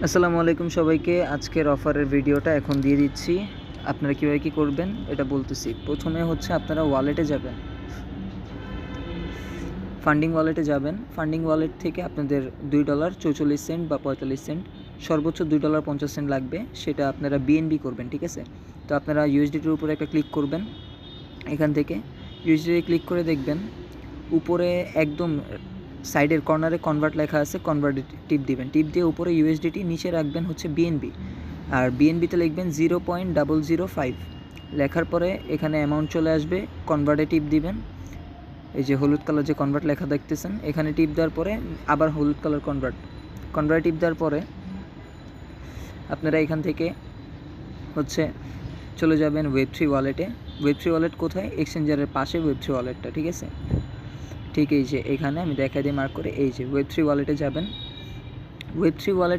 আসসালামু আলাইকুম সবাইকে। আজকের অফারের ভিডিওটা এখন দিয়ে দিচ্ছি। আপনারা কীভাবে কী করবেন এটা বলতেছি। প্রথমে হচ্ছে আপনারা ওয়ালেটে যাবেন, ফান্ডিং ওয়ালেটে যাবেন। ফান্ডিং ওয়ালেট থেকে আপনাদের $2.44 বা 45 সেন্ট, সর্বোচ্চ $2.50 লাগবে। সেটা আপনারা বিএনবি করবেন, ঠিক আছে? তো আপনারা ইউএসডিটির উপরে একটা ক্লিক করবেন। এখান থেকে ইউএসডিটি ক্লিক করে দেখবেন উপরে একদম সাইডের কর্নারে কনভার্ট লেখা আছে, কনভার্ট টিপ দিবেন। টিপ দিয়ে উপরে ইউএসডিটি, নিচে রাখবেন হচ্ছে বিএনবি, আর বিএনবিতে লিখবেন 0.005। লেখার পরে এখানে অ্যামাউন্ট চলে আসবে, কনভার্টে টিপ দিবেন। এই যে হলুদ কালার যে কনভার্ট লেখা দেখতেছেন, এখানে টিপ দেওয়ার পরে আবার হলুদ কালার কনভার্ট টিপ দেওয়ার পরে আপনারা এখান থেকে হচ্ছে চলে যাবেন ওয়েব3 ওয়ালেটে। ওয়েব3 ওয়ালেট কোথায়? এক্সচেঞ্জারের পাশে ওয়েব3 ওয়ালেটটা, ঠিক আছে? ঠিক এই যে এখানে আমি দেখাই দিই মার্ক করে, এই যে ওয়েব3 ওয়ালেটে যাবেন। ওয়েব3 ওয়ালেটে